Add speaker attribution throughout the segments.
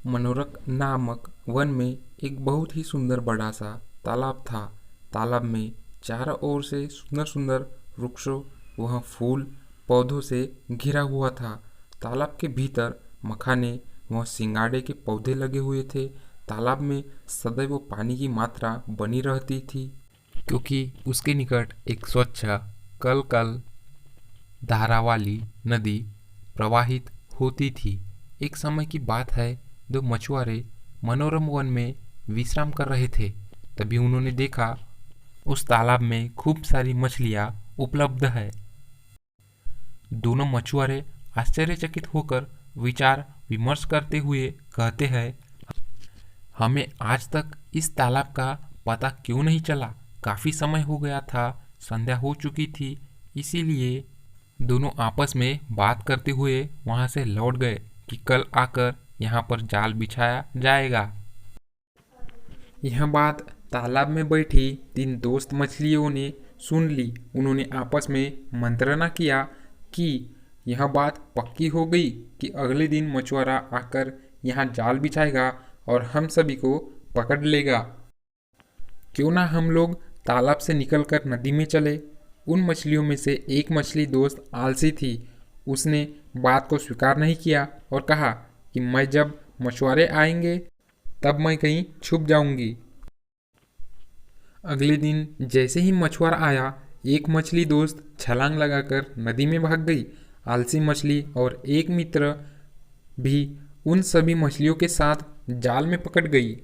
Speaker 1: मनोरक नामक वन में एक बहुत ही सुंदर बड़ा सा तालाब था। तालाब में चारों ओर से सुंदर सुंदर वृक्षों वह फूल पौधों से घिरा हुआ था। तालाब के भीतर मखाने वह सिंगाड़े के पौधे लगे हुए थे। तालाब में सदैव पानी की मात्रा बनी रहती थी, क्योंकि उसके निकट एक स्वच्छ कल कल धारा वाली नदी प्रवाहित होती थी। एक समय की बात है, दो मछुआरे मनोरम वन में विश्राम कर रहे थे। तभी उन्होंने देखा उस तालाब में खूब सारी मछलियां उपलब्ध है। दोनों मछुआरे आश्चर्यचकित होकर विचार विमर्श करते हुए कहते हैं, हमें आज तक इस तालाब का पता क्यों नहीं चला? काफी समय हो गया था, संध्या हो चुकी थी, इसीलिए दोनों आपस में बात करते हुए वहां से लौट गए कि कल आकर यहाँ पर जाल बिछाया जाएगा। यह बात तालाब में बैठी तीन दोस्त मछलियों ने सुन ली। उन्होंने आपस में मंत्रणा किया कि यह बात पक्की हो गई कि अगले दिन मछुआरा आकर यहाँ जाल बिछाएगा और हम सभी को पकड़ लेगा। क्यों ना हम लोग तालाब से निकलकर नदी में चले। उन मछलियों में से एक मछली दोस्त आलसी थी। उसने बात को स्वीकार नहीं किया और कहा कि मैं जब मछुआरे आएंगे तब मैं कहीं छुप जाऊंगी। अगले दिन जैसे ही मछुआरा आया, एक मछली दोस्त छलांग लगाकर नदी में भाग गई। आलसी मछली और एक मित्र भी उन सभी मछलियों के साथ जाल में पकड़ गई।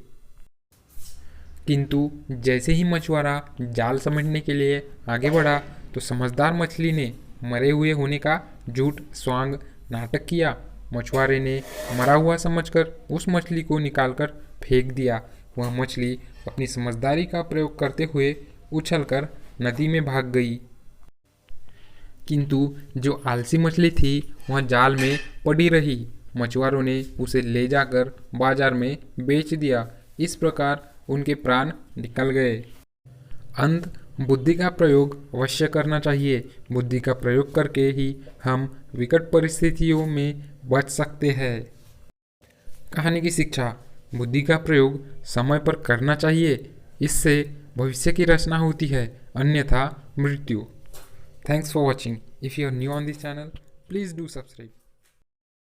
Speaker 1: किंतु जैसे ही मछुआरा जाल समेटने के लिए आगे बढ़ा तो समझदार मछली ने मरे हुए होने का झूठ स्वांग नाटक किया। मछुआरे ने मरा हुआ समझकर उस मछली को निकालकर फेंक दिया। वह मछली अपनी समझदारी का प्रयोग करते हुए उछलकर नदी में भाग गई। किंतु जो आलसी मछली थी वह जाल में पड़ी रही। मछुआरों ने उसे ले जाकर बाजार में बेच दिया। इस प्रकार उनके प्राण निकल गए। अंत बुद्धि का प्रयोग अवश्य करना चाहिए। बुद्धि का प्रयोग करके ही हम विकट परिस्थितियों में बच सकते हैं। कहानी की शिक्षा, बुद्धि का प्रयोग समय पर करना चाहिए। इससे भविष्य की रचना होती है, अन्यथा मृत्यु। Thanks for watching. If you are new on this channel, please do subscribe.